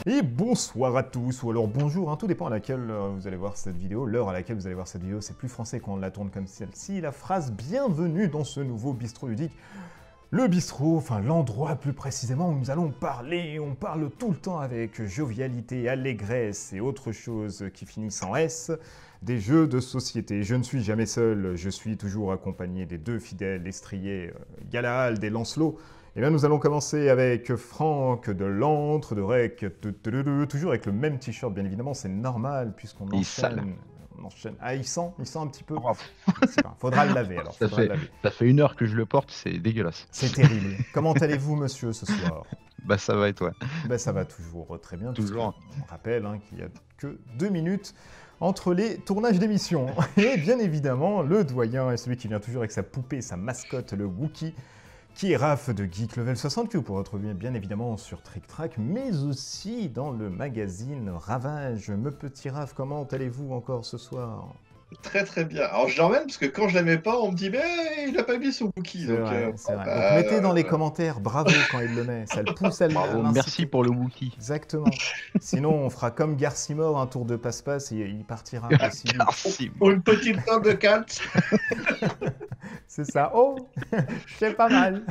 Et bonsoir à tous, ou alors bonjour, hein, tout dépend à laquelle vous allez voir cette vidéo. L'heure à laquelle vous allez voir cette vidéo, c'est plus français quand on la tourne comme celle-ci. La phrase bienvenue dans ce nouveau bistrot ludique. Le bistrot, enfin l'endroit plus précisément où nous allons parler, on parle tout le temps avec jovialité, allégresse et autre chose qui finissent en S, des jeux de société. Je ne suis jamais seul, je suis toujours accompagné des deux fidèles estriers Galahad et Lancelot. Et bien nous allons commencer avec Franck de l'Antre, de Rec, toujours avec le même t-shirt bien évidemment, c'est normal puisqu'on Il est sale. enchaîne. On enchaîne. Ah il sent un petit peu. Oh, C'est pas- Faudra le laver alors, ça faudra le fait, laver. ça fait 1 heure que je le porte, c'est dégueulasse. C'est terrible. Comment allez-vous monsieur ce soir? Bah ça va et toi? Ben, ça va toujours très bien, puisque Toujours. on rappelle qu'il n'y a que 2 minutes entre les tournages d'émissions. Et bien évidemment, le doyen est celui qui vient toujours avec sa poupée, sa mascotte, le Wookie, qui est Raph de Geek Level 60, que vous pourrez retrouver bien évidemment sur Trick Track, mais aussi dans le magazine Ravage. Me petit Raph, comment allez-vous encore ce soir? Très très bien. Alors je l'emmène parce que quand je la mets pas, on me dit mais il a pas mis son cookie. C'est Donc, vrai, c'est vrai. Donc bah, mettez dans les commentaires bravo quand il le met, ça le pousse à Bravo, l'inciter. merci pour le Wookie. Exactement. Sinon, on fera comme Garcimore, un tour de passe-passe et il partira aussi vite. Merci. pour une petite table de catch. C'est ça. Oh, c'est pas mal.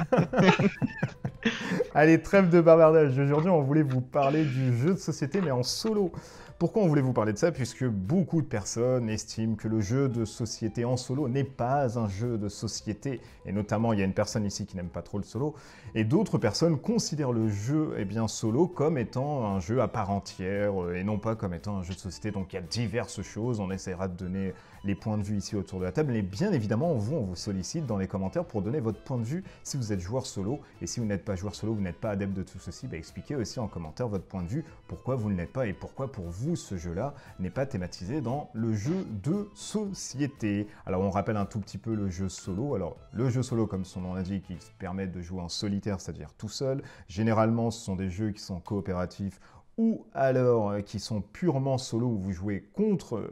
Allez, trêve de bavardage. Aujourd'hui, on voulait vous parler du jeu de société, mais en solo. Pourquoi on voulait vous parler de ça? Puisque beaucoup de personnes estiment que le jeu de société en solo n'est pas un jeu de société. Et notamment, il y a une personne ici qui n'aime pas trop le solo. Et d'autres personnes considèrent le jeu solo comme étant un jeu à part entière et non pas comme étant un jeu de société. Donc il y a diverses choses. On essaiera de donner les points de vue ici autour de la table. Mais bien évidemment, on vous sollicite dans les commentaires pour donner votre point de vue si vous êtes joueur solo. Et si vous n'êtes pas joueur solo, vous n'êtes pas adepte de tout ceci, expliquez aussi en commentaire votre point de vue, pourquoi vous ne l'êtes pas et pourquoi pour vous ce jeu-là n'est pas thématisé dans le jeu de société. Alors on rappelle un tout petit peu le jeu solo. Alors le jeu solo, comme son nom l'indique, il permet de jouer en solitaire, c'est-à-dire tout seul. Généralement, ce sont des jeux qui sont coopératifs ou alors qui sont purement solo, où vous jouez contre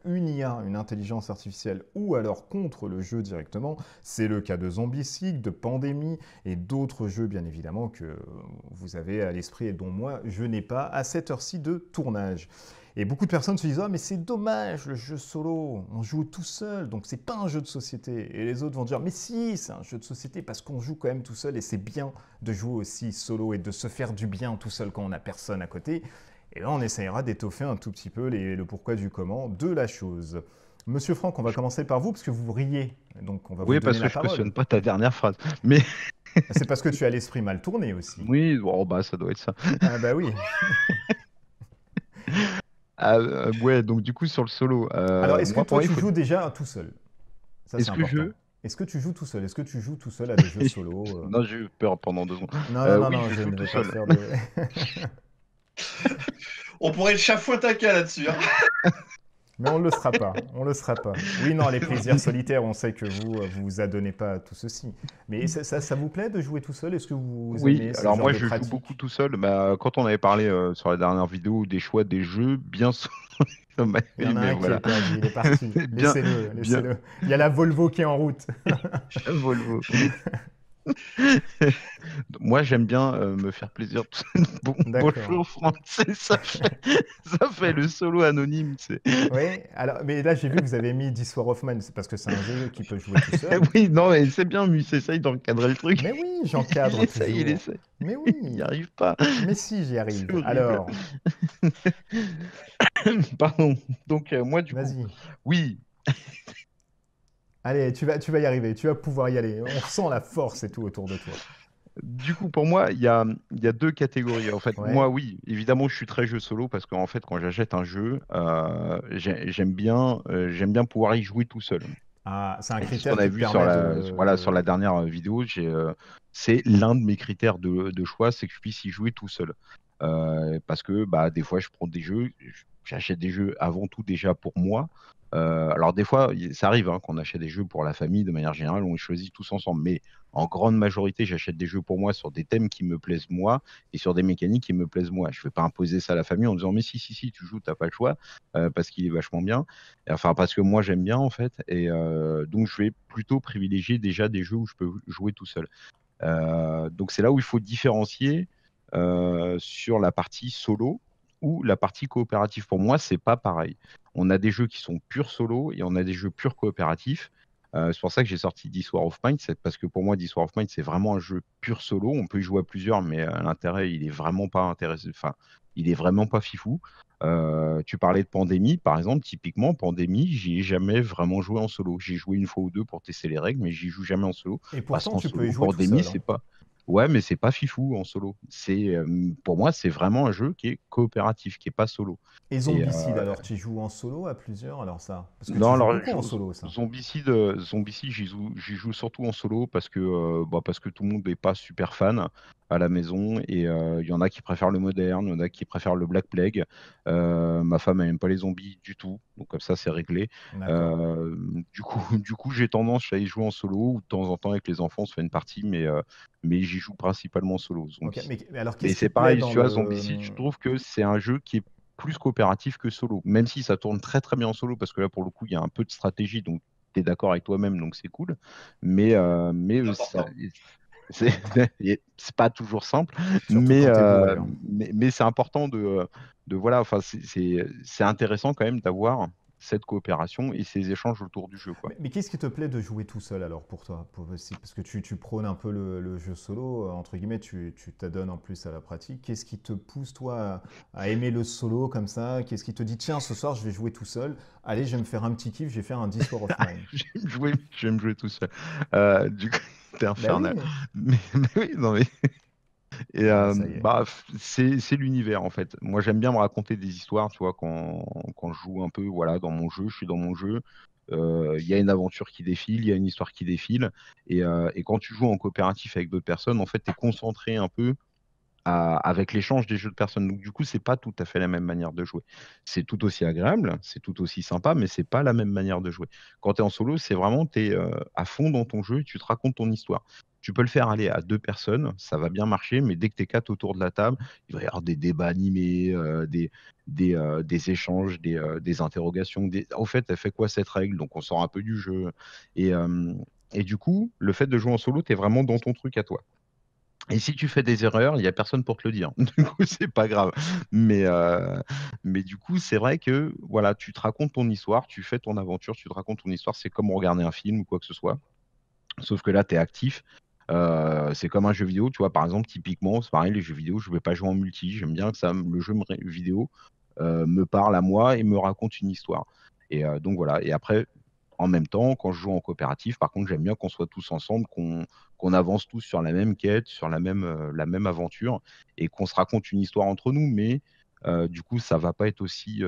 une IA, une intelligence artificielle, ou alors contre le jeu directement. C'est le cas de Zombicide, de Pandémie, et d'autres jeux bien évidemment que vous avez à l'esprit et dont moi je n'ai pas à cette heure-ci de tournage. Et beaucoup de personnes se disent « Ah mais c'est dommage, le jeu solo, on joue tout seul, donc c'est pas un jeu de société. » Et les autres vont dire « Mais si, c'est un jeu de société parce qu'on joue quand même tout seul et c'est bien de jouer aussi solo et de se faire du bien tout seul quand on n'a personne à côté. » Et là on essayera d'étoffer un tout petit peu le pourquoi du comment de la chose. Monsieur Franck, on va commencer par vous parce que vous riez, donc on va vous Oui, donner parce que la je parole. cautionne pas ta dernière phrase. Mais C'est parce que tu as l'esprit mal tourné aussi. oui, bon, bah ça doit être ça. Ah bah oui. Ouais, donc du coup sur le solo, Alors est-ce que moi pour toi moi il tu faut. joues déjà tout seul? Ça c'est Est-ce que important. je. Est-ce que tu joues tout seul? Est-ce que tu joues tout seul à des jeux solo Non, j'ai eu peur pendant 2 secondes. Non, non, non, Oui, non, je je joue ne tout vais pas seul. faire de... On pourrait le chafouin-taca là-dessus. Hein. Mais on ne le sera pas, on le sera pas. Oui, non, les plaisirs solitaires, on sait que vous vous adonnez pas à tout ceci. Mais ça vous plaît de jouer tout seul? Est-ce que vous Oui, aimez ce alors genre moi de je joue pratique? beaucoup tout seul. Bah, quand on avait parlé sur la dernière vidéo des choix des jeux, bien sûr. Il y en a Mais un qui est voilà. perdu, il est parti. Bien, Laissez-le, bien. laissez-le. Il y a la Volvo qui est en route. Volvo. Moi, j'aime bien me faire plaisir. Bon, D'accord. bonjour Francis, ça fait le solo anonyme. Oui, alors, mais là j'ai vu que vous avez mis This War of Mine, c'est parce que c'est un jeu qui peut jouer tout seul. Oui, non, mais c'est bien, Mus essaye d'encadrer le truc. Mais oui, Il j'encadre essaye, il toujours. essaye. Mais Il n'y oui, arrive pas. mais si, j'y C'est arrive. horrible. Alors, Pardon. Donc, moi, du coup, vas-y. oui. Allez, tu vas y arriver, tu vas pouvoir y aller. On sent la force et tout autour de toi. Du coup, pour moi, il y a 2 catégories. En fait, moi, Ouais. oui, évidemment, je suis très jeu solo parce qu'en fait, quand j'achète un jeu, j'aime bien pouvoir y jouer tout seul. Ah, c'est un Et c'est ce qu'on critère a qui te vu sur permet la dernière vidéo. C'est l'un de mes critères de choix, c'est que je puisse y jouer tout seul. Parce que bah, des fois, je prends des jeux, j'achète des jeux avant tout déjà pour moi. Alors des fois, ça arrive qu'on achète des jeux pour la famille, de manière générale, on les choisit tous ensemble. Mais en grande majorité, j'achète des jeux pour moi sur des thèmes qui me plaisent moi et sur des mécaniques qui me plaisent moi. Je ne vais pas imposer ça à la famille en disant mais si, tu joues, t'as pas le choix, parce qu'il est vachement bien. Enfin, parce que moi j'aime bien en fait. Et donc je vais plutôt privilégier déjà des jeux où je peux jouer tout seul. Donc c'est là où il faut différencier. sur la partie solo ou la partie coopérative. Pour moi, c'est pas pareil. On a des jeux qui sont purs solo et on a des jeux purs coopératifs. C'est pour ça que j'ai sorti This War of Mine, c'est parce que pour moi, This War of Mine, c'est vraiment un jeu pur solo. On peut y jouer à plusieurs, mais l'intérêt, il est vraiment pas intéressant. Enfin, il est vraiment pas fifou. Tu parlais de Pandémie, par exemple. Typiquement, Pandémie, j'y ai jamais vraiment joué en solo. J'ai joué une fois ou deux pour tester les règles, mais j'y joue jamais en solo. Et Parce pourtant, qu'en tu peux y solo, jouer tout Pandémie, seul, hein. c'est pas. Ouais, mais c'est pas fifou en solo. Pour moi, c'est vraiment un jeu qui est coopératif, qui est pas solo. Et Et Zombicide, alors tu y joues en solo à plusieurs, alors ça? Parce que tu non, joues alors beaucoup en solo, ça. Zombicide, j'y joue surtout en solo parce que tout le monde n'est pas super fan à la maison et il y en a qui préfèrent le moderne, il y en a qui préfèrent le Black Plague. Ma femme elle aime pas les zombies du tout, donc comme ça c'est réglé. D'accord. Euh, du coup, j'ai tendance à y jouer en solo ou de temps en temps avec les enfants on se fait une partie, mais j'y joue principalement en solo, Ok, Zombicide. mais alors Mais qu'est-ce qui c'est te plaît pareil, dans tu vois, Zombicide, je le... trouve que c'est un jeu qui est plus coopératif que solo, même si ça tourne très très bien en solo, parce que là, pour le coup, il y a un peu de stratégie, donc tu es d'accord avec toi-même, donc c'est cool. Mais C'est important. c'est c'est pas toujours simple, Surtout quand t'es bourré, hein. mais c'est important voilà, enfin, c'est intéressant quand même d'avoir cette coopération et ces échanges autour du jeu, quoi. Mais qu'est-ce qui te plaît de jouer tout seul alors pour toi? Parce que tu prônes un peu le jeu solo, entre guillemets, tu t'adonnes en plus à la pratique. Qu'est-ce qui te pousse toi à aimer le solo comme ça? Qu'est-ce qui te dit, tiens, ce soir je vais jouer tout seul, allez, je vais me faire un petit kiff, je vais faire un This War of Mine. J'aime jouer tout seul. Du coup, t'es Ben infernal. oui. Mais oui, non, mais et Ah, ça y est. c'est l'univers en fait. Moi j'aime bien me raconter des histoires, tu vois, quand je joue un peu, voilà, dans mon jeu, je suis dans mon jeu. Il y a une aventure qui défile, il y a une histoire qui défile, et quand tu joues en coopératif avec d'autres personnes, en fait, tu es concentré un peu avec l'échange des jeux de personnes. Donc du coup, c'est pas tout à fait la même manière de jouer. C'est tout aussi agréable, c'est tout aussi sympa, mais c'est pas la même manière de jouer. Quand tu es en solo, c'est vraiment tu es à fond dans ton jeu et tu te racontes ton histoire. Tu peux le faire aller à deux personnes, ça va bien marcher, mais dès que tu es quatre autour de la table, il va y avoir des débats animés, des échanges, des interrogations. Au fait, elle fait quoi cette règle? Donc on sort un peu du jeu. Et, euh, et du coup, le fait de jouer en solo, tu es vraiment dans ton truc à toi. Et si tu fais des erreurs, il y a personne pour te le dire. Du coup, c'est pas grave. Mais du coup, c'est vrai que voilà, tu te racontes ton histoire, tu fais ton aventure, tu te racontes ton histoire. C'est comme regarder un film ou quoi que ce soit. Sauf que là, tu es actif. C'est comme un jeu vidéo. Tu vois, par exemple, typiquement, c'est pareil, les jeux vidéo, je ne vais pas jouer en multi. J'aime bien que le jeu vidéo me parle à moi et me raconte une histoire. Et donc voilà. Et après, en même temps, quand je joue en coopératif, par contre, j'aime bien qu'on soit tous ensemble, qu'on avance tous sur la même quête, sur la même aventure, et qu'on se raconte une histoire entre nous, mais du coup, ça va pas être aussi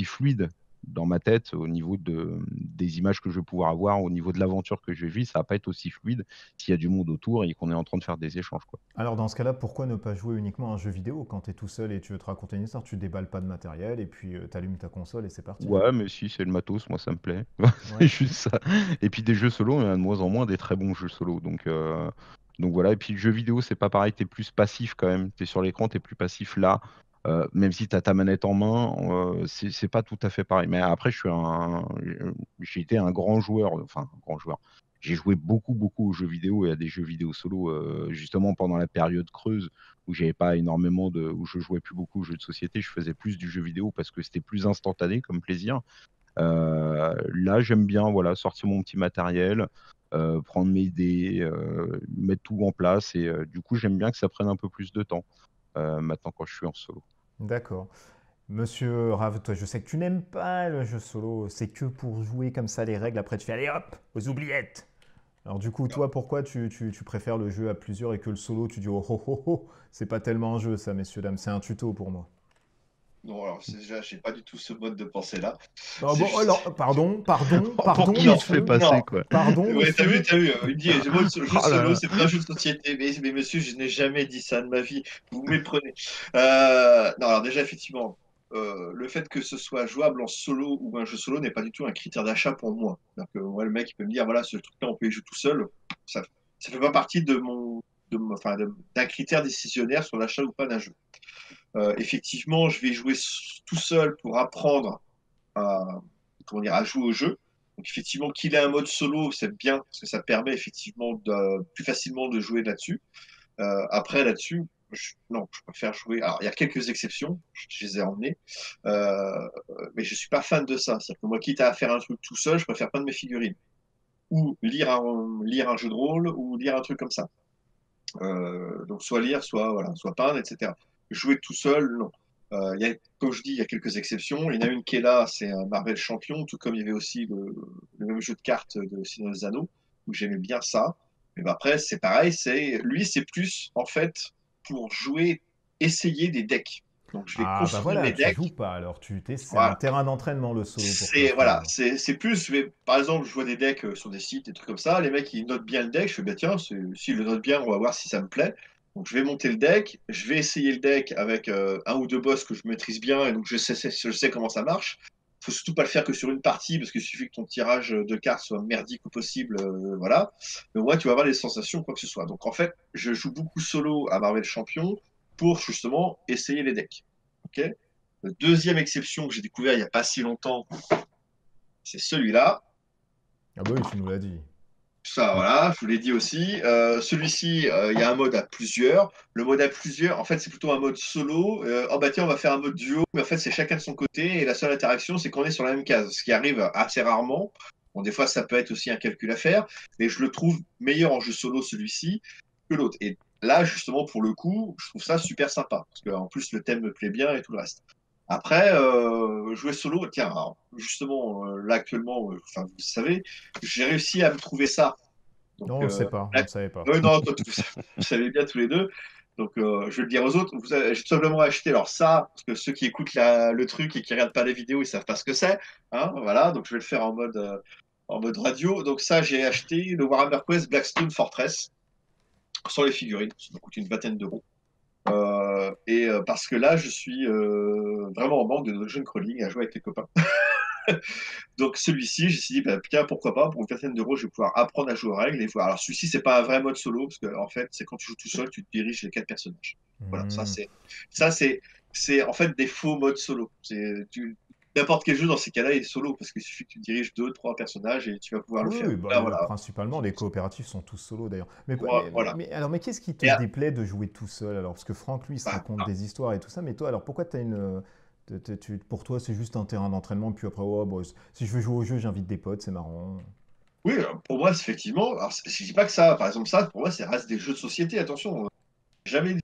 fluide dans ma tête au niveau des images que je vais pouvoir avoir, au niveau de l'aventure que je vais vivre, ça va pas être aussi fluide s'il y a du monde autour et qu'on est en train de faire des échanges, quoi. Alors dans ce cas-là, pourquoi ne pas jouer uniquement à un jeu vidéo quand tu es tout seul et tu veux te raconter une histoire? Tu déballes pas de matériel et puis t'allumes ta console et c'est parti. Ouais, mais si c'est le matos, moi ça me plaît. C'est Ouais. juste ça. Et puis des jeux solo, il y en a de moins en moins des très bons jeux solo. Donc voilà. Et puis le jeu vidéo, c'est pas pareil, t'es plus passif quand même. T'es sur l'écran, t'es plus passif là. Même si t'as ta manette en main, c'est pas tout à fait pareil. Mais après, j'ai été un grand joueur, enfin un grand joueur. J'ai joué beaucoup, beaucoup aux jeux vidéo et à des jeux vidéo solo, justement pendant la période creuse où j'avais pas énormément où je jouais plus beaucoup aux jeux de société, je faisais plus du jeu vidéo parce que c'était plus instantané comme plaisir. Là, j'aime bien voilà, sortir mon petit matériel, prendre mes idées, mettre tout en place et du coup, j'aime bien que ça prenne un peu plus de temps maintenant quand je suis en solo. D'accord. Monsieur Rav, toi, je sais que tu n'aimes pas le jeu solo, c'est que pour jouer comme ça les règles, après tu fais allez hop, aux oubliettes. Alors du coup, toi, pourquoi tu préfères le jeu à plusieurs et que le solo, tu dis oh oh oh oh, c'est pas tellement un jeu ça, messieurs, dames, c'est un tuto pour moi. Non, alors déjà, j'ai pas du tout ce mode de pensée-là. Ah C'est bon, juste. alors, pardon, pardon, Pour pardon, qui Non, tu fais monsieur, passer, non. quoi? pardon, Ouais, monsieur. t'as vu, il me dit, moi, le jeu Oh là solo, là. c'est pas un jeu de société. Mais monsieur, je n'ai jamais dit ça de ma vie. Vous me méprenez. Non, alors déjà, effectivement, le fait que ce soit jouable en solo ou un jeu solo n'est pas du tout un critère d'achat pour moi. C'est-à-dire que moi, le mec, il peut me dire, voilà, ce truc-là, on peut y jouer tout seul. Ça, ça fait pas partie enfin, d'un critère décisionnaire sur l'achat ou pas d'un jeu. Effectivement, je vais jouer tout seul pour apprendre à, comment dire, à jouer au jeu. Donc effectivement, qu'il ait un mode solo, c'est bien, parce que ça permet effectivement plus facilement de jouer là-dessus. Après, là-dessus, non, je préfère jouer. Alors, il y a quelques exceptions, je les ai emmenées, euh, mais je suis pas fan de ça. C'est-à-dire que moi, quitte à faire un truc tout seul, je préfère prendre mes figurines ou lire un jeu de rôle ou lire un truc comme ça. Donc, soit lire, soit, voilà, soit peindre, etc. Jouer tout seul, non. Comme je dis, il y a quelques exceptions. Il y en a une qui est là, c'est un Marvel Champion, tout comme il y avait aussi le même jeu de cartes de Seigneur des Anneaux, où j'aimais bien ça. Mais ben après, c'est pareil, lui, c'est plus, en fait, pour jouer, essayer des decks. Donc, je vais Ah bah construire voilà, mes tu joues decks. pas alors, c'est un Voilà. terrain d'entraînement le solo pour toi C'est voilà, finalement. c'est plus, par exemple, je vois des decks sur des sites, des trucs comme ça, les mecs ils notent bien le deck, je fais bah tiens, s'ils le notent bien, on va voir si ça me plaît. Donc je vais monter le deck, je vais essayer le deck avec un ou deux boss que je maîtrise bien et donc je sais comment ça marche. Faut surtout pas le faire que sur une partie parce qu'il suffit que ton tirage de cartes soit merdique au possible, voilà. Mais ouais, tu vas avoir les sensations quoi que ce soit. Donc en fait, je joue beaucoup solo à Marvel Champion pour justement essayer les decks. Ok. La deuxième exception que j'ai découvert il n'y a pas si longtemps, c'est celui-là. Ah bah oui, tu nous l'as dit. Ça, Mm. voilà, je vous l'ai dit aussi. Celui-ci, il y a un mode à plusieurs. Le mode à plusieurs, en fait, c'est plutôt un mode solo. Oh bah tiens, on va faire un mode duo, mais en fait, c'est chacun de son côté et la seule interaction, c'est qu'on est sur la même case, ce qui arrive assez rarement. Bon, des fois, ça peut être aussi un calcul à faire, mais je le trouve meilleur en jeu solo, celui-ci, que l'autre. Et là, justement, pour le coup, je trouve ça super sympa, parce qu'en plus, le thème me plaît bien et tout le reste. Après, jouer solo, tiens, alors, justement, là actuellement, enfin, vous le savez, j'ai réussi à me trouver ça. Donc, Non, on le sait pas, on là- le savait pas. non, toi, vous savez bien tous les deux. Donc, je vais le dire aux autres. J'ai tout simplement acheté alors ça, parce que ceux qui écoutent le truc et qui regardent pas les vidéos, ils savent pas ce que c'est. Hein, voilà, donc je vais le faire en mode radio. Donc ça, j'ai acheté le Warhammer Quest Blackstone Fortress sans les figurines. Ça me coûte une vingtaine d'euros. Parce que là, je suis vraiment en manque de dungeon crawling à jouer avec les copains. Donc celui-ci, j'ai dit, bah, putain, pourquoi pas, pour une vingtaine d'euros, je vais pouvoir apprendre à jouer aux règles et voir. Alors celui-ci, c'est pas un vrai mode solo, parce que en fait, c'est quand tu joues tout seul, tu te diriges les quatre personnages. Voilà, Hmm. c'est en fait des faux modes solo. N'importe quel jeu dans ces cas-là est solo, parce qu'il suffit que tu diriges deux, trois personnages et tu vas pouvoir le Oui, faire. oui, bah, Là, voilà. principalement, les coopératifs sont tous solo d'ailleurs. Voilà. Alors, mais qu'est-ce qui te Et, déplaît de jouer tout seul alors? Parce que Franck, lui, il se bah, raconte des histoires et tout ça, mais toi, alors pourquoi t'as pour toi, c'est juste un terrain d'entraînement, puis après, oh, bon, si je veux jouer au jeu, j'invite des potes, c'est marrant. oui, pour moi, effectivement, alors, je dis pas que ça, par exemple, ça, pour moi, c'est reste des jeux de société, attention, jamais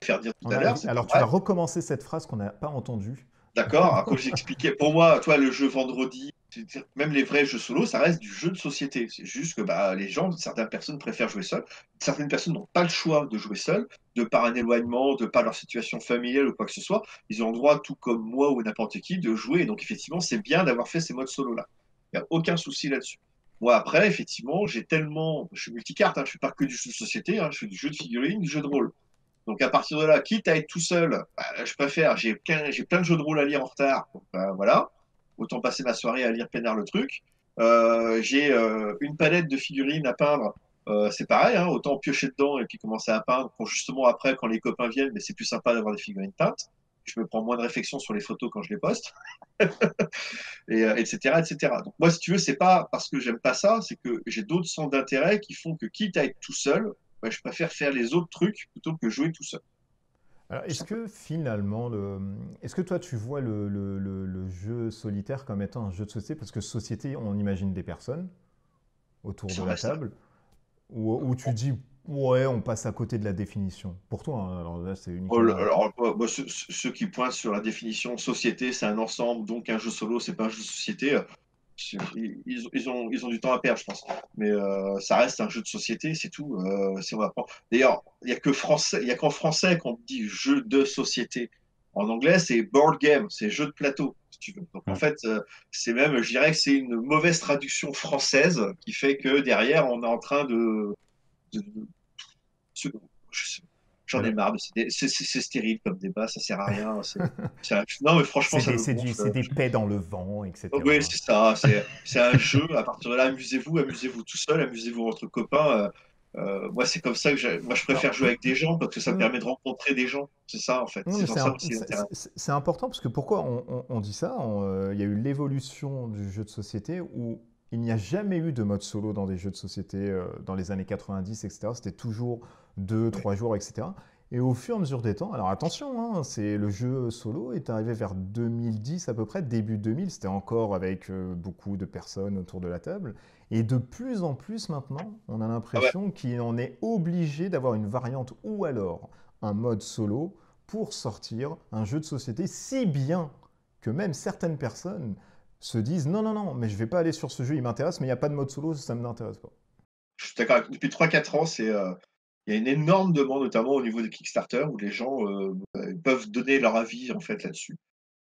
faire dire tout à l'heure, c'est pas Alors, tu vas vrai. recommencer cette phrase qu'on n'a pas entendue. D'accord. Alors, quand j'expliquais, pour moi, toi, le jeu vendredi, même les vrais jeux solo, ça reste du jeu de société. C'est juste que bah, les gens, certaines personnes préfèrent jouer seules. Certaines personnes n'ont pas le choix de jouer seules, de par un éloignement, de par leur situation familiale ou quoi que ce soit. Ils ont le droit, tout comme moi ou n'importe qui, de jouer. Donc, effectivement, c'est bien d'avoir fait ces modes solo-là. Il n'y a aucun souci là-dessus. Moi, après, effectivement, je suis multicarte, hein, je ne fais pas que du jeu de société, hein, je fais du jeu de figurines, du jeu de rôle. Donc à partir de là, quitte à être tout seul, bah, je préfère, j'ai plein de jeux de rôle à lire en retard, donc bah, voilà, autant passer ma soirée à lire peinard le truc. J'ai une palette de figurines à peindre, c'est pareil, hein, autant piocher dedans et puis commencer à peindre pour justement après, quand les copains viennent, mais c'est plus sympa d'avoir des figurines peintes. Je me prends moins de réflexion sur les photos quand je les poste, etc., etc. Donc moi, si tu veux, c'est pas parce que j'aime pas ça, c'est que j'ai d'autres centres d'intérêt qui font que quitte à être tout seul, bah, je préfère faire les autres trucs plutôt que jouer tout seul. Alors, Tout est-ce simplement. que finalement, est-ce que toi, tu vois le jeu solitaire comme étant un jeu de société? Parce que société, on imagine des personnes autour de Ça la reste table, où tu dis, ouais, on passe à côté de la définition. Pour toi, hein, alors là, c'est uniquement. alors, moi, ceux qui pointent sur la définition société, c'est un ensemble, donc un jeu solo, c'est pas un jeu de société. Ils ont du temps à perdre, je pense. Mais ça reste un jeu de société, c'est tout. On va prendre. D'ailleurs, il y a qu'en français qu'on dit jeu de société. En anglais, c'est board game, c'est jeu de plateau, si tu veux. Donc en Mm. fait, je dirais que c'est une mauvaise traduction française qui fait que derrière, on est en train de- je- J'en ai Alors, marre. C'est stérile comme débat, ça sert à rien. Non, mais franchement, ça me c'est gonfle. des paix dans le vent, Oh, oui, etc. c'est ça. C'est un jeu. À partir de là, amusez-vous tout seul, amusez-vous entre copains. Moi, c'est comme ça que moi, je Alors, préfère jouer avec des gens parce que ça me hum, permet de rencontrer des gens. C'est ça, en fait. non, C'est mais dans ça aussi l'intérêt. c'est important parce que pourquoi on dit ça? Il y a eu l'évolution du jeu de société où il n'y a jamais eu de mode solo dans des jeux de société dans les années 90, etc. C'était toujours deux, Ouais. trois jours, etc. Et au fur et à mesure des temps, alors attention, hein, le jeu solo est arrivé vers 2010 à peu près, début 2000, c'était encore avec beaucoup de personnes autour de la table. Et de plus en plus maintenant, on a Ah ouais. l'impression qu'on est obligé d'avoir une variante ou alors un mode solo pour sortir un jeu de société, si bien que même certaines personnes se disent non, non, non, mais je vais pas aller sur ce jeu, il m'intéresse, mais il n'y a pas de mode solo, ça ne m'intéresse pas. Je suis d'accord. Depuis 3-4 ans, il y a une énorme demande, notamment au niveau de Kickstarter, où les gens peuvent donner leur avis en fait là-dessus.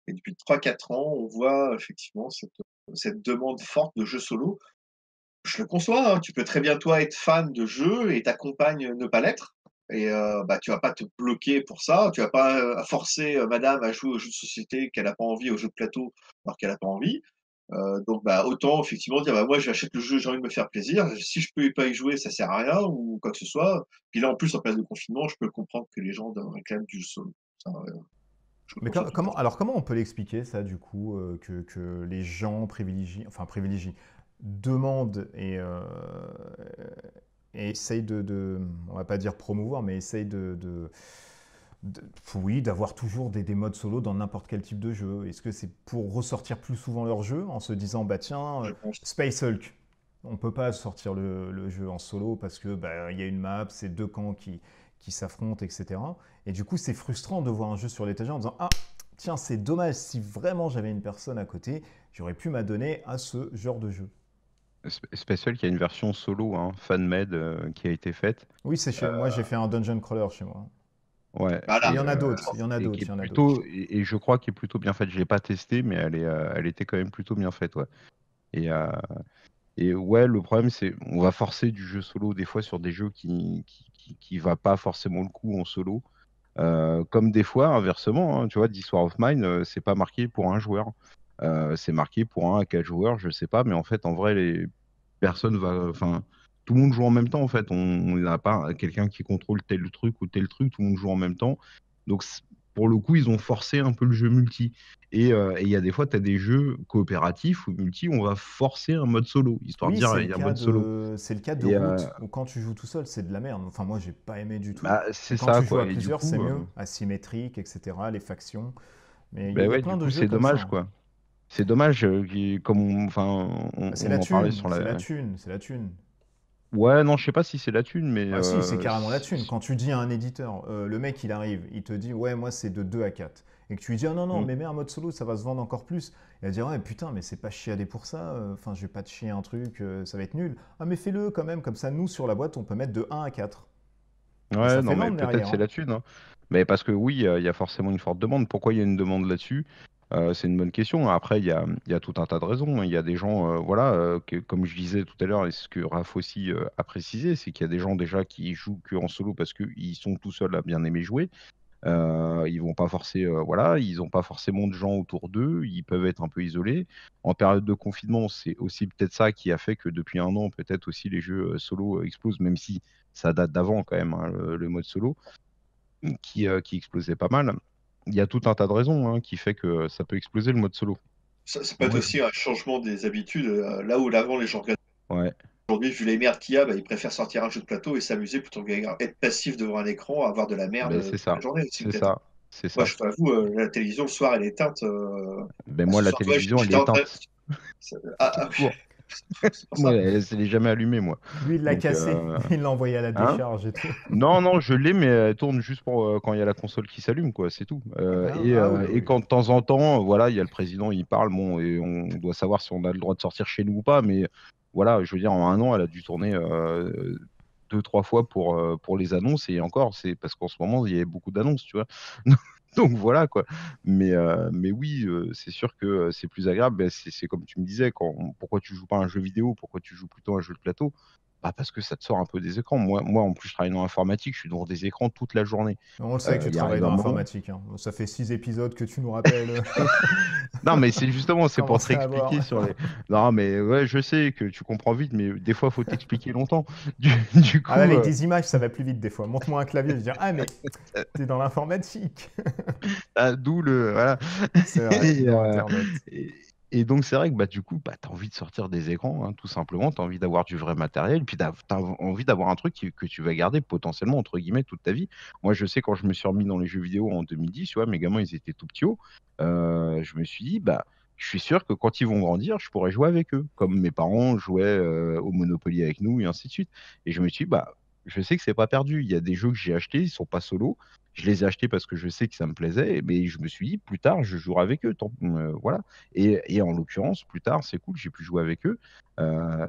Et depuis 3-4 ans, on voit effectivement cette demande forte de jeux solo. Je le conçois, hein, tu peux très bien toi être fan de jeux et ta compagne ne pas l'être. Et bah, tu vas pas te bloquer pour ça. Tu vas pas forcer madame à jouer aux jeux de société qu'elle a pas envie, aux jeux de plateau alors qu'elle a pas envie. Donc bah, autant effectivement dire bah, moi j'achète le jeu, j'ai envie de me faire plaisir. Si je peux pas y jouer, ça sert à rien ou quoi que ce soit. Puis là en plus en période de confinement, je peux comprendre que les gens réclament du jeu solo. Ça, je le Mais conçois tout à fait. comment on peut l'expliquer ça du coup, que les gens privilégient, demandent et essayent on va pas dire promouvoir, mais essayent de- oui, d'avoir toujours des modes solo dans n'importe quel type de jeu. Est-ce que c'est pour ressortir plus souvent leur jeu en se disant bah tiens, Je pense. Space Hulk, on peut pas sortir le jeu en solo parce que bah, il y a une map, c'est deux camps qui s'affrontent, etc. Et du coup, c'est frustrant de voir un jeu sur l'étagère en disant ah tiens, c'est dommage, si vraiment j'avais une personne à côté, j'aurais pu m'adonner à ce genre de jeu. Special qui a une version solo, hein, fan-made, qui a été faite. Oui, c'est chez moi, j'ai fait un dungeon crawler chez moi. Ouais, Et il Voilà. y en a d'autres, il y en a et d'autres, qui est il y en a d'autres. plutôt, et je crois qu'elle est plutôt bien faite. Je l'ai pas testé, mais elle était quand même plutôt bien faite, ouais. Et, euh, et ouais, le problème, c'est on va forcer du jeu solo des fois sur des jeux qui va pas forcément le coup en solo. Comme des fois, inversement, hein, tu vois, This War of Mine, c'est pas marqué pour un joueur. C'est marqué pour un à 4 joueurs, je sais pas, mais en fait, en vrai, les personnes va, enfin, tout le monde joue en même temps, en fait. On n'a pas quelqu'un qui contrôle tel truc ou tel truc, tout le monde joue en même temps. Donc, pour le coup, ils ont forcé un peu le jeu multi. Et il y a des fois, tu as des jeux coopératifs ou multi, on va forcer un mode solo, histoire de Oui, dire, il y a un mode solo. c'est le cas de Et Root, où quand tu joues tout seul, c'est de la merde. Enfin, moi, j'ai pas aimé du tout. bah, Mais c'est quand ça, tu joues quoi. à Et du plusieurs, c'est coup, mieux, asymétrique, etc., les factions. Mais il bah y a ouais, plein du de coup, jeux c'est comme ça, dommage, hein. quoi. C'est dommage, comme enfin, Bah, c'est on la en parlait thune, sur c'est la la. thune, c'est la thune. Ouais, non, je sais pas si c'est la thune, mais Bah si, c'est carrément la thune. Quand tu dis à un éditeur, le mec il arrive, il te dit ouais moi c'est de 2 à 4. Et que tu lui dis ah non non Hmm. mais mets un mode solo, ça va se vendre encore plus. Il va dire ouais putain mais c'est pas chiadé pour ça, enfin je vais pas te chier un truc, ça va être nul. Ah mais fais-le quand même, comme ça nous sur la boîte on peut mettre de 1 à 4. Et ça Ouais, fait non, mais vendre peut-être derrière, c'est hein. la thune, hein. Mais parce que oui, il y a forcément une forte demande. Pourquoi il y a une demande là-dessus? C'est une bonne question. Après, il y a tout un tas de raisons, hein. Il y a des gens, voilà, comme je disais tout à l'heure, et ce que Raph aussi a précisé, c'est qu'il y a des gens déjà qui jouent que en solo parce qu'ils sont tout seuls à bien aimer jouer. Ils vont pas forcer, voilà, ils ont pas forcément de gens autour d'eux, ils peuvent être un peu isolés. En période de confinement, c'est aussi peut-être ça qui a fait que depuis un an, peut-être aussi les jeux solo explosent, même si ça date d'avant quand même, hein, le mode solo, qui explosait pas mal. Il y a tout un tas de raisons, hein, qui fait que ça peut exploser le mode solo. Ça peut être Moi, aussi un changement des habitudes. Là où avant les gens regardaient, Ouais, aujourd'hui, vu les merdes qu'il y a, bah, ils préfèrent sortir un jeu de plateau et s'amuser plutôt qu'être passif devant un écran, avoir de la merde ben c'est toute la ça, journée aussi c'est peut-être, hein. ça, c'est Moi, ça. je t'avoue, la télévision le soir elle est éteinte. Ben Bah, moi, ce la soir, tu vois, télévision, elle est j'étais en train. éteinte Ah tout oui, court. c'est pour Moi, ça. elle est jamais allumée, moi. lui il l'a Donc, cassé, il l'a envoyé à la hein? décharge et tout. Non, non, je l'ai, mais elle tourne juste pour quand il y a la console qui s'allume, quoi, c'est tout. Ah oui, Et oui. quand de temps en temps, voilà, il y a le président, il parle, bon, et on doit savoir si on a le droit de sortir chez nous ou pas, mais voilà, je veux dire, en un an, elle a dû tourner deux, trois fois pour les annonces, et encore, c'est parce qu'en ce moment, il y a beaucoup d'annonces, tu vois. Donc voilà, quoi. Mais oui, c'est sûr que c'est plus agréable. Ben, c'est comme tu me disais, pourquoi tu joues pas à un jeu vidéo, pourquoi tu joues plutôt à un jeu de plateau? Bah parce que ça te sort un peu des écrans. Moi, en plus, je travaille dans l'informatique, je suis devant des écrans toute la journée. On le sait que tu Il travailles arrive dans un moment. l'informatique, hein. Ça fait 6 épisodes que tu nous rappelles. Non, mais c'est justement, c'est pour te Commencer à réexpliquer voir. sur les. Non, mais ouais, je sais que tu comprends vite, mais des fois, il faut t'expliquer longtemps. Du Ah là, coup, avec des images, ça va plus vite des fois. Montre-moi un clavier, je vais dire ah mais t'es dans l'informatique. d'où le. Voilà. C'est vrai, Et, dans Internet. Et donc, c'est vrai que du coup, tu as envie de sortir des écrans, hein, tout simplement. Tu as envie d'avoir du vrai matériel. Puis, tu as envie d'avoir un truc que tu vas garder potentiellement, entre guillemets, toute ta vie. Moi, je sais, quand je me suis remis dans les jeux vidéo en 2010, tu vois, mes gamins, ils étaient tout petits hauts. Je me suis dit, je suis sûr que quand ils vont grandir, je pourrai jouer avec eux, comme mes parents jouaient au Monopoly avec nous, et ainsi de suite. Et je me suis dit, je sais que c'est pas perdu. Il y a des jeux que j'ai achetés, ils sont pas solo. Je les ai achetés parce que je sais que ça me plaisait, mais je me suis dit, plus tard, je jouerai avec eux. Voilà. Et en l'occurrence, plus tard, c'est cool, j'ai pu jouer avec eux.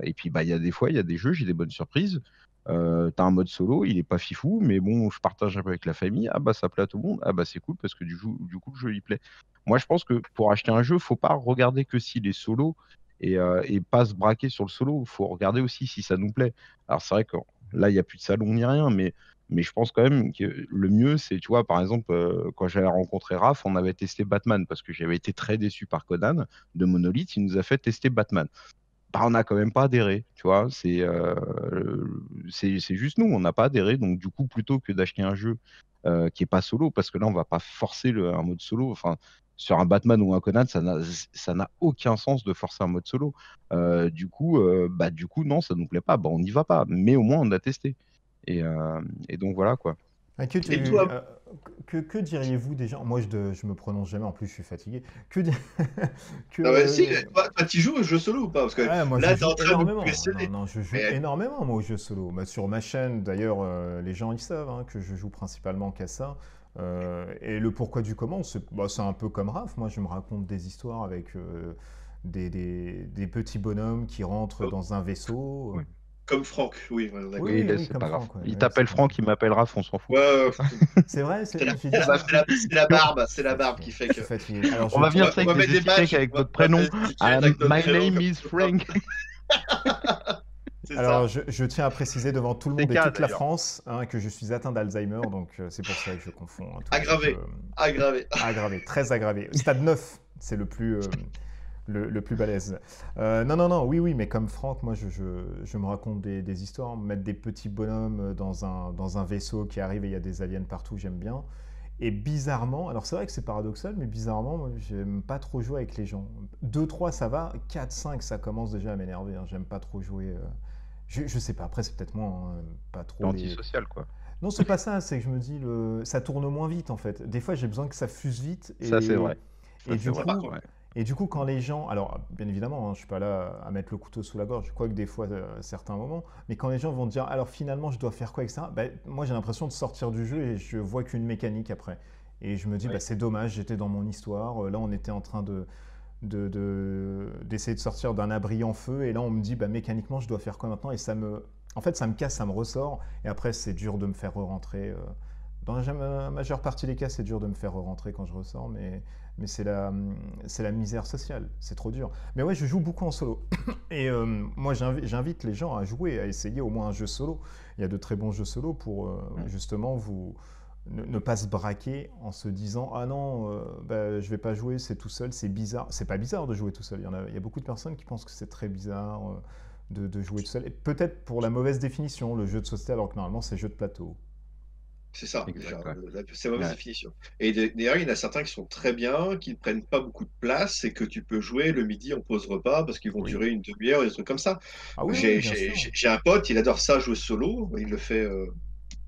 Et puis, il y a des fois, il y a des jeux, j'ai des bonnes surprises. T'as un mode solo, il est pas fifou, mais bon, je partage un peu avec la famille. Ah ça plaît à tout le monde. Ah c'est cool parce que du coup, le jeu, il plaît. Moi, je pense que pour acheter un jeu, faut pas regarder que s'il est solo et pas se braquer sur le solo. Il faut regarder aussi si ça nous plaît. Alors, c'est vrai que là, il n'y a plus de salon ni rien, mais je pense quand même que le mieux, c'est, tu vois, par exemple, quand j'avais rencontré Raph, on avait testé Batman parce que j'avais été très déçu par Conan de Monolith. Il nous a fait tester Batman. On n'a quand même pas adhéré, tu vois. C'est juste nous, on n'a pas adhéré. Donc, du coup, plutôt que d'acheter un jeu qui est pas solo, parce que là, on va pas forcer un mode solo. Enfin, sur un Batman ou un Conan, ça n'a aucun sens de forcer un mode solo. Du coup, non, ça nous plaît pas. On n'y va pas. Mais au moins, on a testé. Et donc, voilà, quoi. Ah, Et toi, que diriez-vous déjà? Moi, je me prononce jamais, en plus, je suis fatigué. Que, non, mais si, toi, tu joues aux jeux solo ou pas? Parce que ouais, moi, je là, tu es joue en train de me énormément. Non, questionner. non, je joue Mais énormément, moi, aux jeux solo. Bah, sur ma chaîne, d'ailleurs, les gens, ils savent hein, que je joue principalement qu'à ça. Et le pourquoi du comment, c'est un peu comme Raph. Moi, je me raconte des histoires avec des petits bonhommes qui rentrent comme, dans un vaisseau. comme Franck, oui, ouais, Oui, d'accord. Oui, oui, là, oui, c'est comme pas grave. Franck. Ouais, Il ouais, c'est t'appelle comme ça. Franck, il m'appelle Raph, on s'en fout. Ouais, C'est vrai, c'est la, j'ai dit ça. c'est la barbe, Je c'est suis la barbe fatigué. qui fait Je que. suis fatigué. Alors, On je va tiens. venir On avec va des mettre des étiquettes badges. avec votre On va prénom. mettre des étiquettes avec notre My prénom, name comme is ça, Frank. c'est Alors, ça. je tiens à préciser devant tout le C'est monde et K toute la d'ailleurs. France hein, que je suis atteint d'Alzheimer, donc c'est pour ça que je confonds hein, tous les autres. Aggravé. Aggravé. Aggravé, très aggravé. Stade 9, c'est le plus balèze. Non, non, non, oui, oui, mais comme Franck, moi, je me raconte des histoires. Mettre des petits bonhommes dans un vaisseau qui arrive et il y a des aliens partout, j'aime bien. Et bizarrement, alors c'est vrai que c'est paradoxal, mais bizarrement, moi, j'aime pas trop jouer avec les gens. 2, 3, ça va. 4, 5, ça commence déjà à m'énerver. Hein. J'aime pas trop jouer. Je sais pas, après, c'est peut-être moi, hein, pas C'est trop les. antisocial, quoi. Non, c'est pas ça, c'est que je me dis, ça tourne moins vite en fait. Des fois, j'ai besoin que ça fuse vite Ça, c'est vrai. Ça, et c'est du vrai. Par coup, contre, Ouais. quand les gens, alors bien évidemment, hein, je suis pas là à mettre le couteau sous la gorge, quoique des fois, certains moments, mais quand les gens vont dire, alors finalement, je dois faire quoi, etc., ben, moi j'ai l'impression de sortir du jeu et je vois qu'une mécanique après. Et je me dis, bah, Ouais. c'est dommage, j'étais dans mon histoire, là on était en train d'essayer de sortir d'un abri en feu, et là on me dit, bah, mécaniquement, je dois faire quoi maintenant, et en fait, ça me casse, ça me ressort, et après, c'est dur de me faire re-rentrer. Dans la majeure partie des cas, c'est dur de me faire re-rentrer quand je ressors, mais c'est la misère sociale, c'est trop dur. Mais ouais, je joue beaucoup en solo. Et moi, j'invite les gens à jouer, à essayer au moins un jeu solo. Il y a de très bons jeux solo pour justement ne pas se braquer en se disant ah non, bah, je vais pas jouer, c'est tout seul, c'est bizarre. C'est pas bizarre de jouer tout seul. Il y a beaucoup de personnes qui pensent que c'est très bizarre de jouer tout seul. Et peut-être pour la mauvaise définition, le jeu de société, alors que normalement c'est jeu de plateau. c'est ça, déjà. Exact, ouais. C'est la mauvaise Ouais. définition. Et d'ailleurs, il y en a certains qui sont très bien, qui ne prennent pas beaucoup de place et que tu peux jouer le midi en pause repas parce qu'ils vont Oui. durer une demi-heure et des trucs comme ça. Ah oui, oui, J'ai bien j'ai- sûr. j'ai un pote, il adore ça jouer solo. Il le fait.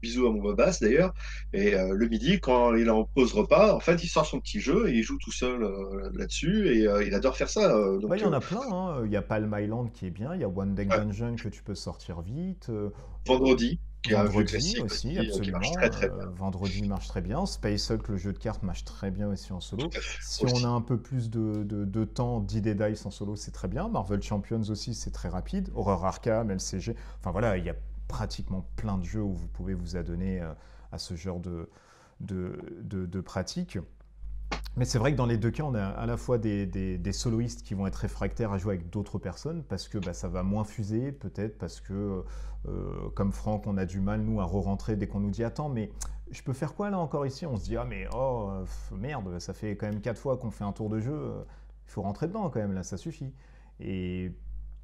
Bisous à mon bobasse d'ailleurs. Et le midi, quand il est en pause repas, en fait, il sort son petit jeu et il joue tout seul là-dessus. Et il adore faire ça. Bah, il y en a plein, hein. Il y a Palm Island qui est bien, il y a One Deck Ouais, Dungeon que tu peux sortir vite. vendredi, qui est un vieux Vendredi classique aussi, aussi, qui marche très absolument. très bien. Vendredi marche très bien. Space Hulk, le jeu de cartes, marche très bien aussi en Tout solo. à fait. Si on a Aussi. un peu plus de temps, d'idées dice en solo, c'est très bien. Marvel Champions aussi, c'est très rapide. Horror Arkham, LCG. Enfin voilà, il y a pratiquement plein de jeux où vous pouvez vous adonner à ce genre de pratique. Mais c'est vrai que dans les deux cas, on a à la fois des soloistes qui vont être réfractaires à jouer avec d'autres personnes parce que bah, ça va moins fuser, peut-être parce que, comme Franck, on a du mal, nous, à re-rentrer dès qu'on nous dit attends, mais je peux faire quoi là encore ici? On se dit ah, mais oh, merde, ça fait quand même 4 fois qu'on fait un tour de jeu, il faut rentrer dedans quand même, là, ça suffit. Et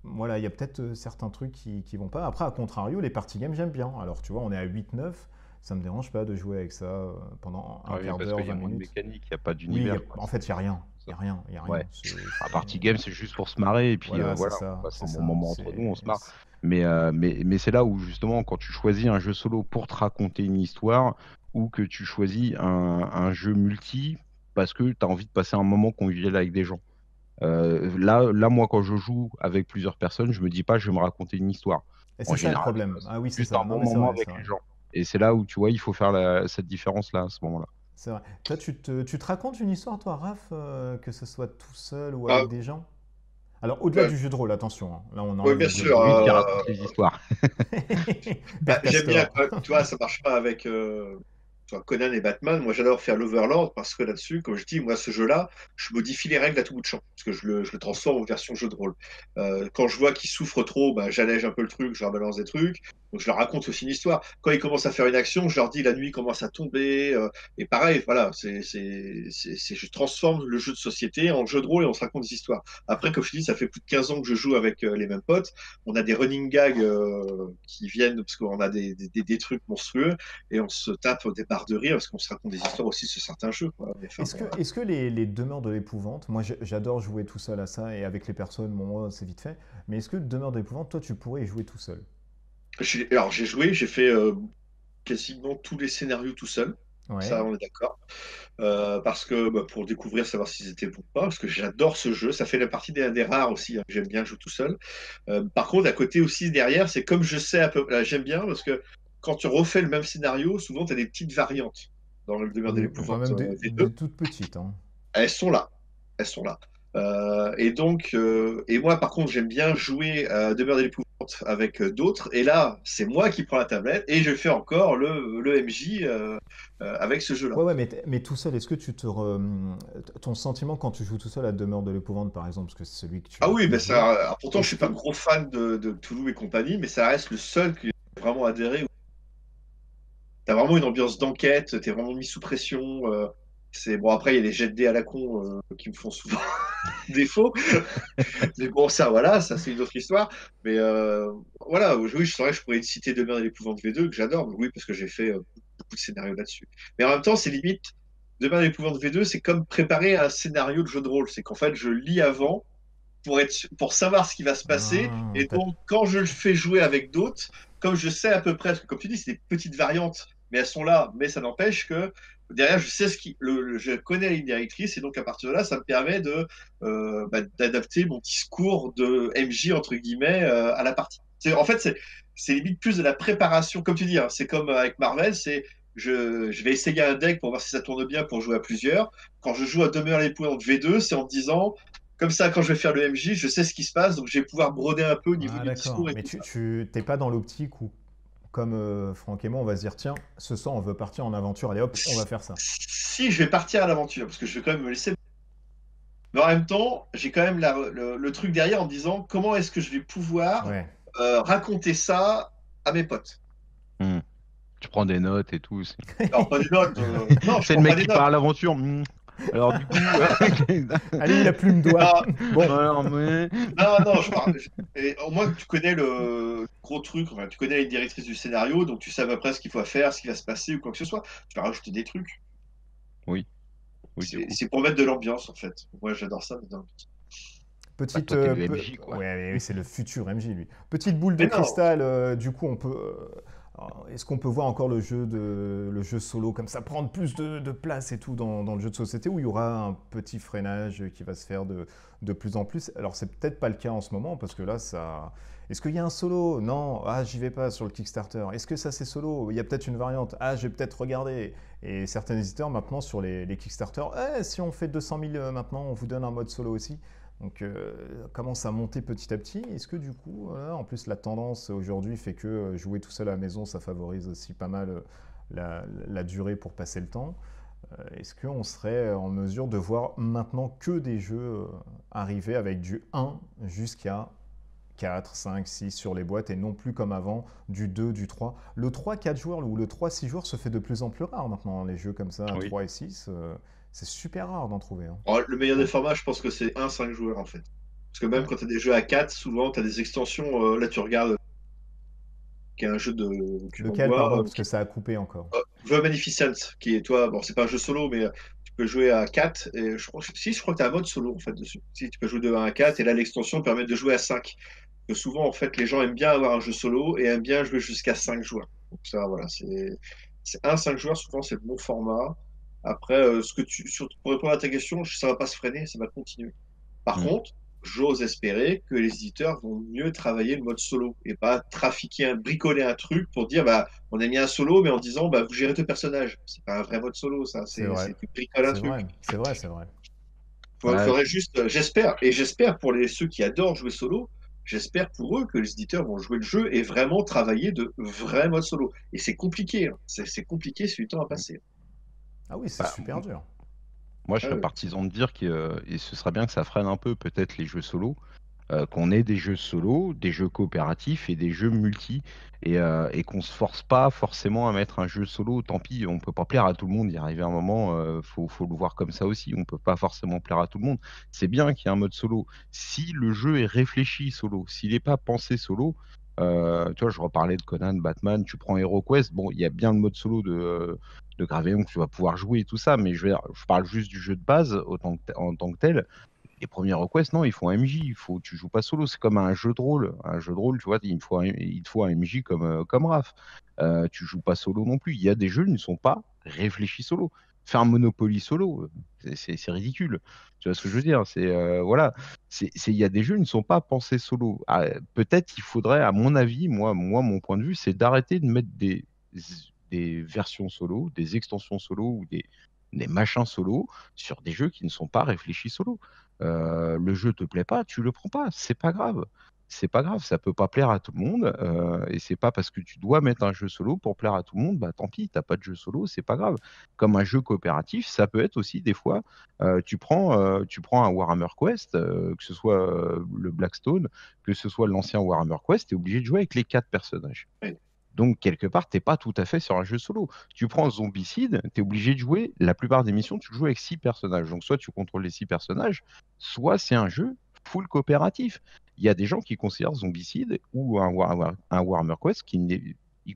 voilà, il y a peut-être certains trucs qui vont pas. Après, à contrario, les party games, j'aime bien. Alors, tu vois, on est à 8-9, ça me dérange pas de jouer avec ça pendant un Ah oui, quart parce d'heure, qu'il y a 20 moins de minutes. mécanique, il n'y a pas Oui, d'univers, quoi. en fait, il n'y a rien. Il n'y a rien, il n'y a Ouais. rien. Party game, c'est juste pour se marrer et puis Voilà, c'est voilà, ça, on passe c'est un bon ça. moment entre nous, on se marre. C'est- Mais c'est là où justement, quand tu choisis un jeu solo pour te raconter une histoire ou que tu choisis un jeu multi parce que tu as envie de passer un moment convivial avec des gens. Là, moi, quand je joue avec plusieurs personnes, je me dis pas, je vais me raconter une histoire. Et En c'est ça le général, je problème. passe Ah oui, c'est juste ça. un Non, bon mais c'est moment vrai, c'est avec vrai. les gens. Et c'est là où, tu vois, il faut faire cette différence-là, à ce moment-là. C'est vrai. Toi, tu te racontes une histoire, toi, Raph, que ce soit tout seul ou Ah, avec des gens? Alors, au-delà ouais, du jeu de rôle, attention, hein. Là, on ouais, enlève bien le jeu de sûr. rôle. Lui qui raconte les histoires. Bah, Père j'aime bien, Castor. tu vois, ça marche pas avec tu vois, Conan et Batman. Moi, j'adore faire l'Overlord parce que là-dessus, comme je dis, moi, ce jeu-là, je modifie les règles à tout bout de champ parce que je le transforme en version jeu de rôle. Quand je vois qu'il souffre trop, bah, j'allège un peu le truc, je leur balance des trucs. Donc, je leur raconte aussi une histoire. Quand ils commencent à faire une action, je leur dis la nuit commence à tomber. Et pareil, voilà, je transforme le jeu de société en jeu de rôle et on se raconte des histoires. Après, comme je te dis, ça fait plus de 15 ans que je joue avec les mêmes potes. On a des running gags qui viennent parce qu'on a des trucs monstrueux et on se tape des barres de rire parce qu'on se raconte des histoires aussi sur certains jeux, quoi. Mais enfin, bon, Est-ce que les demeures de l'épouvante, moi j'adore jouer tout seul à ça et avec les personnes, bon, moi, c'est vite fait, mais est-ce que demeure de l'épouvante, toi tu pourrais y jouer tout seul? alors j'ai joué, j'ai fait quasiment tous les scénarios tout seul. Ouais. Ça, on est d'accord. Parce que pour découvrir, savoir s'ils étaient bons ou pas, parce que j'adore ce jeu. Ça fait la partie des rares aussi, hein, que j'aime bien jouer tout seul. Par contre, à côté aussi, derrière, c'est comme je sais un peu. Là, j'aime bien parce que quand tu refais le même scénario, souvent, tu as des petites variantes dans le demeure de Oui, enfin l'épouvante même V2. des toutes petites, hein. Elles sont là. Elles sont là. Et donc, et moi, par contre, j'aime bien jouer à Demeure de l'épouvante avec d'autres. Et là, c'est moi qui prends la tablette et je fais encore le MJ avec ce jeu-là. Ouais, ouais, mais tout seul, est-ce que ton sentiment quand tu joues tout seul à Demeure de l'épouvante, par exemple, parce que c'est celui que tu as Ah le oui, plus ben joué, ça. Alors, pourtant, je est-ce suis pas que... gros fan de Toulouse et compagnie, mais ça reste le seul qui a vraiment adhéré. T'as vraiment une ambiance d'enquête, t'es vraiment mis sous pression. C'est bon, après il y a les jets de dés à la con qui me font souvent défaut. Mais bon, ça, voilà, ça c'est une autre histoire. Mais voilà, oui, je saurais, je pourrais citer Demeure et l'épouvante V2 que j'adore. Oui, parce que j'ai fait beaucoup de scénarios là-dessus. Mais en même temps, c'est limite Demeure et l'épouvante V2, c'est comme préparer un scénario de jeu de rôle. C'est qu'en fait, je lis avant pour savoir ce qui va se passer. Ah, Et donc, quand je le fais jouer avec d'autres, comme je sais à peu près, parce que comme tu dis, c'est des petites variantes, mais elles sont là. Mais ça n'empêche que derrière, je sais je connais la ligne directrice, et donc à partir de là, ça me permet d'adapter mon discours de MJ entre guillemets à la partie. En fait, c'est limite plus de la préparation, comme tu dis. Hein, c'est comme avec Marvel, c'est je vais essayer un deck pour voir si ça tourne bien pour jouer à plusieurs. Quand je joue à Demeure l'épouvante V2, c'est en me disant comme ça, quand je vais faire le MJ, je sais ce qui se passe, donc je vais pouvoir broder un peu au niveau ah, du d'accord. discours et Mais tout ça. tu t'es pas dans l'optique où, comme Franck et moi, on va se dire, tiens, ce soir on veut partir en aventure, allez hop, on va faire ça. Si je vais partir à l'aventure, parce que je vais quand même me laisser. Mais en même temps, j'ai quand même le truc derrière en me disant comment est-ce que je vais pouvoir Ouais. raconter ça à mes potes. Hmm. Tu prends des notes et tout. Alors, pas des notes. Non, je C'est le prends pas mec des qui part notes. à l'aventure. Alors du coup, Allez, il a plume doigt. Non, Bon, alors, mais... non, non, et au moins, tu connais le gros truc, enfin, tu connais la directrice du scénario, donc tu sais à peu près ce qu'il faut faire, ce qui va se passer ou quoi que ce soit. Tu vas rajouter des trucs. Oui, oui, du coup. C'est pour mettre de l'ambiance, en fait. Moi, j'adore ça, mettre de l'ambiance. Bah, petite. toi, t'es le MJ, quoi. Ouais, c'est le futur MJ, lui. Petite boule de Mais non, cristal, du coup, on peut. Alors, est-ce qu'on peut voir encore le jeu solo comme ça, prendre plus de place et tout dans le jeu de société, où il y aura un petit freinage qui va se faire de plus en plus? Alors, c'est peut-être pas le cas en ce moment, parce que là, ça. Est-ce qu'il y a un solo? Non, ah, j'y vais pas sur le Kickstarter. Est-ce que ça c'est solo? Il y a peut-être une variante. Ah, j'ai peut-être regardé. Et certains éditeurs maintenant sur les Kickstarter, eh, si on fait 200 000 maintenant, on vous donne un mode solo aussi. Donc, commence à monter petit à petit. Est-ce que du coup, en plus la tendance aujourd'hui fait que jouer tout seul à la maison, ça favorise aussi pas mal la durée pour passer le temps. Est-ce qu'on serait en mesure de voir maintenant que des jeux arriver avec du 1 jusqu'à 4, 5, 6 sur les boîtes et non plus comme avant du 2, du 3. Le 3, 4 joueurs ou le 3, 6 joueurs se fait de plus en plus rare maintenant. Les jeux comme ça, à Oui. 3 et 6, c'est super rare d'en trouver, hein. alors, le meilleur des formats, je pense que c'est 1-5 joueurs, en fait. Parce que même Ouais. quand tu as des jeux à 4, souvent, tu as des extensions. Là, tu regardes qu'il y a un jeu de, que l'on Lequel, voit. pardon, parce que ça a coupé encore. The Magnificent, qui est toi, bon, c'est pas un jeu solo, mais tu peux jouer à 4. Et je crois que tu as un mode solo en fait dessus. Si tu peux jouer de 1 à 4, et là l'extension permet de jouer à 5. Que souvent, en fait, les gens aiment bien avoir un jeu solo et aiment bien jouer jusqu'à 5 joueurs. Donc ça, voilà, c'est un 5 joueurs, souvent c'est le bon format. Après, pour répondre à ta question, ça va pas se freiner, ça va continuer. Par Mm. contre, j'ose espérer que les éditeurs vont mieux travailler le mode solo et pas bricoler un truc pour dire bah on a mis un solo mais en disant bah vous gérez deux personnages. C'est pas un vrai mode solo ça, C'est vrai. tu bricoles un C'est truc. vrai. C'est vrai, c'est vrai. Ouais, Faudrait juste, j'espère pour ceux qui adorent jouer solo, j'espère pour eux que les éditeurs vont jouer le jeu et vraiment travailler de vrais modes solo. Et c'est compliqué, hein. C'est compliqué, c'est du temps à passer. Ah oui, c'est bah, super dur. moi, je Ah serais ouais. partisan de dire que et ce serait bien que ça freine un peu peut-être les jeux solo, qu'on ait des jeux solo, des jeux coopératifs et des jeux multi, et qu'on se force pas forcément à mettre un jeu solo. Tant pis, on peut pas plaire à tout le monde. Il arrive un moment, faut le voir comme ça aussi. On peut pas forcément plaire à tout le monde. C'est bien qu'il y ait un mode solo. Si le jeu est réfléchi solo, s'il est pas pensé solo, tu vois, je reparlais de Conan, Batman. Tu prends HeroQuest, bon, il y a bien le mode solo de Gravéon que tu vas pouvoir jouer et tout ça, mais je parle juste du jeu de base en tant que tel. Les premiers requests, non, il faut un MJ, tu joues pas solo, c'est comme un jeu de rôle. Un jeu de rôle, tu vois, il te faut un MJ comme Raph. Tu joues pas solo non plus. Il y a des jeux qui ne sont pas réfléchis solo. Faire un Monopoly solo, c'est ridicule. Tu vois ce que je veux dire? Voilà, il y a des jeux qui ne sont pas pensés solo. Ah, peut-être il faudrait, à mon avis, mon point de vue, c'est d'arrêter de mettre des versions solo, des extensions solo ou des machins solo sur des jeux qui ne sont pas réfléchis solo. Le jeu te plaît pas, tu le prends pas, c'est pas grave. C'est pas grave, ça peut pas plaire à tout le monde, et c'est pas parce que tu dois mettre un jeu solo pour plaire à tout le monde, bah tant pis, t'as pas de jeu solo, c'est pas grave. Comme un jeu coopératif, ça peut être aussi des fois, tu prends un Warhammer Quest, que ce soit le Blackstone, que ce soit l'ancien Warhammer Quest, t'es obligé de jouer avec les 4 personnages. Ouais. Donc, quelque part, t'es pas tout à fait sur un jeu solo. Tu prends Zombicide, tu es obligé de jouer, la plupart des missions, tu joues avec 6 personnages. Donc, soit tu contrôles les 6 personnages, soit c'est un jeu full coopératif. Il y a des gens qui considèrent Zombicide ou un Warhammer Quest ils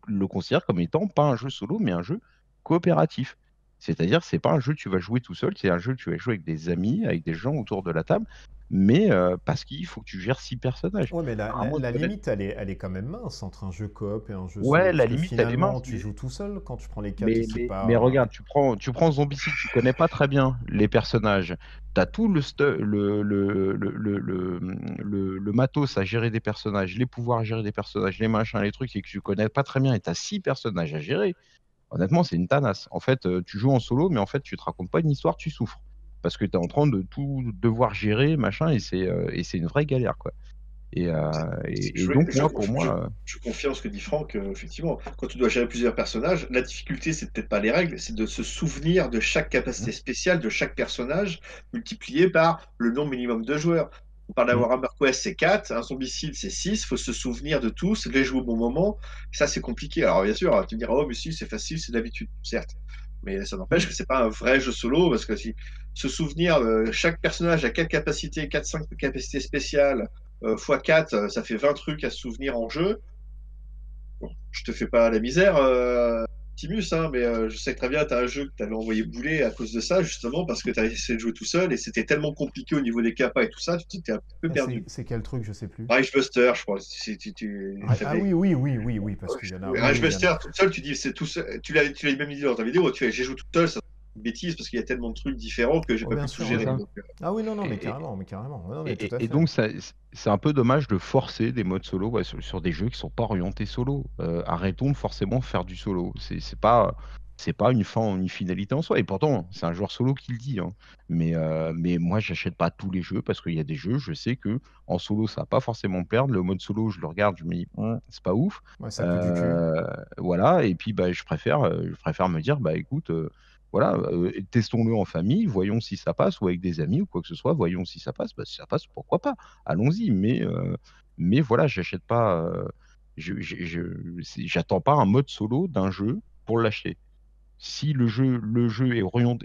le considèrent comme étant pas un jeu solo, mais un jeu coopératif. C'est-à-dire, c'est pas un jeu que tu vas jouer tout seul, c'est un jeu que tu vas jouer avec des amis, avec des gens autour de la table, mais parce qu'il faut que tu gères 6 personnages. Ouais, mais Rarement, la tu vas mettre- limite, elle est quand même mince entre un jeu coop et un jeu solo. Ouais, Parce la que limite, elle est finalement, mince, tu joues tout seul quand tu prends les 4 et mais, c'est mais, mais pas. regarde, tu prends Zombicide, tu connais pas très bien les personnages. Tu as tout le matos à gérer des personnages, les pouvoirs à gérer des personnages, les machins, les trucs, et que tu connais pas très bien, et tu as 6 personnages à gérer. Honnêtement, c'est une tanasse. En fait, tu joues en solo, mais en fait, tu te racontes pas une histoire, tu souffres. Parce que tu es en train de tout devoir gérer, machin, et c'est une vraie galère, quoi. Et donc, moi, pour moi, Je confirme ce que dit Franck, effectivement. Quand tu dois gérer plusieurs personnages, la difficulté, c'est peut-être pas les règles, c'est de se souvenir de chaque capacité hum, spéciale de chaque personnage, multiplié par le nombre minimum de joueurs. On parle hum, d'avoir Warhammer Quest, c'est 4, un Zombicide, c'est 6, il faut se souvenir de tous, de les jouer au bon moment. Ça, c'est compliqué. Alors, bien sûr, tu me diras, oh, mais si, c'est facile, c'est d'habitude, certes. Mais ça n'empêche hum. que c'est pas un vrai jeu solo, parce que si se souvenir de chaque personnage a quelle capacité, 4-5 capacités spéciales, x4, ça fait 20 trucs à se souvenir en jeu. Bon, je te fais pas la misère, Timus, hein, mais je sais très bien, tu as un jeu que tu avais envoyé bouler à cause de ça, justement, parce que tu avais essayé de jouer tout seul et c'était tellement compliqué au niveau des capas et tout ça, tu t'étais un peu Ah, perdu. c'est quel truc, je sais plus. Rivebuster, je crois. Si Ah oui, oui, oui, oui, oui, parce qu'il y en a. Oui, oui, il y en a. Rivebuster, tout seul, tu dis, c'est tout seul. Tu l'as même dit dans ta vidéo, tu fais, j'ai joué tout seul, c'est une bêtise parce qu'il y a tellement de trucs différents que j'ai Oh, pas bien pu tout sûr, C'est ouais. gérer. ça. Donc, Ah oui, non, non, mais Et, carrément, mais carrément. Ouais, non, mais tout et- à et fait. donc, c'est un peu dommage de forcer des modes solo, ouais, sur des jeux qui sont pas orientés solo. Arrêtons de forcément faire du solo. C'est pas une finalité en soi. Et pourtant, c'est un joueur solo qui le dit, hein. Mais moi, j'achète pas tous les jeux parce qu'il y a des jeux, je sais que en solo, ça va pas forcément me perdre. Le mode solo, je le regarde, je me dis, c'est pas ouf. Ouais, ça pue du cul. Voilà. Et puis, bah, je préfère me dire, bah, écoute. Voilà, testons-le en famille, voyons si ça passe, ou avec des amis ou quoi que ce soit, voyons si ça passe. Bah, si ça passe, pourquoi pas? Allons-y. Mais voilà, j'achète pas, j'attends pas un mode solo d'un jeu pour l'acheter. Si le jeu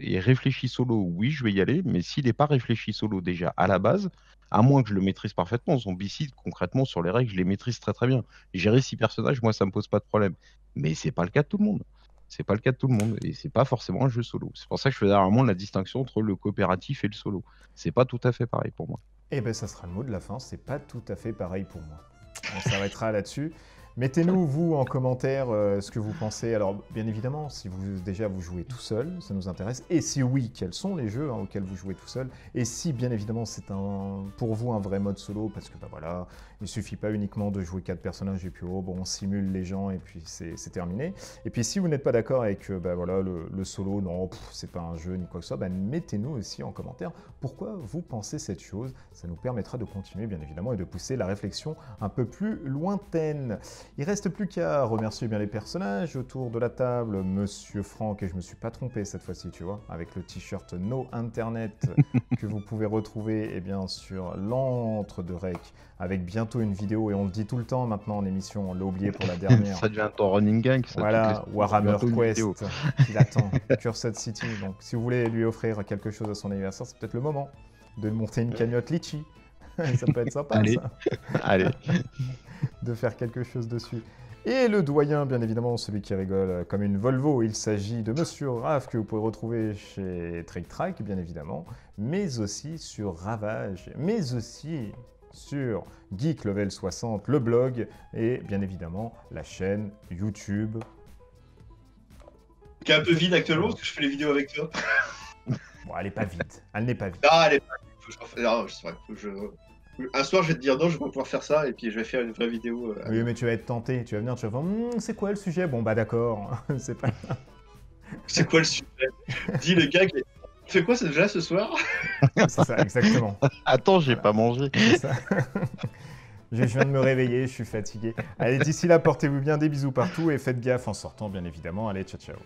est réfléchi solo, oui, je vais y aller, mais s'il n'est pas réfléchi solo déjà à la base, à moins que je le maîtrise parfaitement, Zombicide, concrètement, sur les règles, je les maîtrise très très bien. Gérer 6 personnages, moi, ça me pose pas de problème. Mais c'est pas le cas de tout le monde. C'est pas le cas de tout le monde et c'est pas forcément un jeu solo. C'est pour ça que je fais vraiment la distinction entre le coopératif et le solo. C'est pas tout à fait pareil pour moi. Eh ben, ça sera le mot de la fin, c'est pas tout à fait pareil pour moi. On s'arrêtera là-dessus. Mettez-nous, vous, en commentaire, ce que vous pensez. Alors, bien évidemment, si déjà vous jouez tout seul, ça nous intéresse. Et si oui, quels sont les jeux auxquels vous jouez tout seul? Et si, bien évidemment, c'est pour vous un vrai mode solo, parce que, bah voilà, il suffit pas uniquement de jouer 4 personnages et puis, oh, bon, on simule les gens et puis c'est terminé. Et puis, si vous n'êtes pas d'accord avec, bah voilà, le solo, non, c'est pas un jeu ni quoi que ce soit, bah, mettez-nous aussi en commentaire pourquoi vous pensez cette chose. Ça nous permettra de continuer, bien évidemment, et de pousser la réflexion un peu plus lointaine. Il reste plus qu'à remercier bien les personnages autour de la table, Monsieur Franck, et je me suis pas trompé cette fois-ci, tu vois, avec le t-shirt No Internet que vous pouvez retrouver bien sur l'antre de Rec, avec bientôt une vidéo, et on le dit tout le temps maintenant en émission, on l'a oublié pour la dernière. Ça devient ton running gang. Ça, voilà, Warhammer Quest vidéo. qui l'attend, Cursed City. Donc si vous voulez lui offrir quelque chose à son anniversaire, c'est peut-être le moment de monter une cagnotte litchi. Ça peut être sympa, allez, ça. Allez. De faire quelque chose dessus. Et le doyen, bien évidemment, celui qui rigole comme une Volvo, il s'agit de Monsieur Raph, que vous pouvez retrouver chez Trick Track, bien évidemment, mais aussi sur Ravage, mais aussi sur Geek Level 60, le blog, et bien évidemment la chaîne YouTube. Qui est un peu vide actuellement, parce que je fais les vidéos avec toi. Bon, elle n'est pas vide, elle n'est pas vide. Non, elle est pas vide. Un soir, je vais te dire non, je vais pas pouvoir faire ça, et puis je vais faire une vraie vidéo. Oui, mais tu vas être tenté, tu vas venir, tu vas faire c'est quoi le sujet? Bon, bah d'accord, c'est pas... C'est quoi le sujet? Dis le gars qui fait quoi déjà ce soir? C'est ça, exactement. Attends, j'ai pas mangé. C'est ça. Je viens de me réveiller, je suis fatigué. Allez, d'ici là, portez-vous bien, des bisous partout et faites gaffe en sortant, bien évidemment. Allez, ciao, ciao.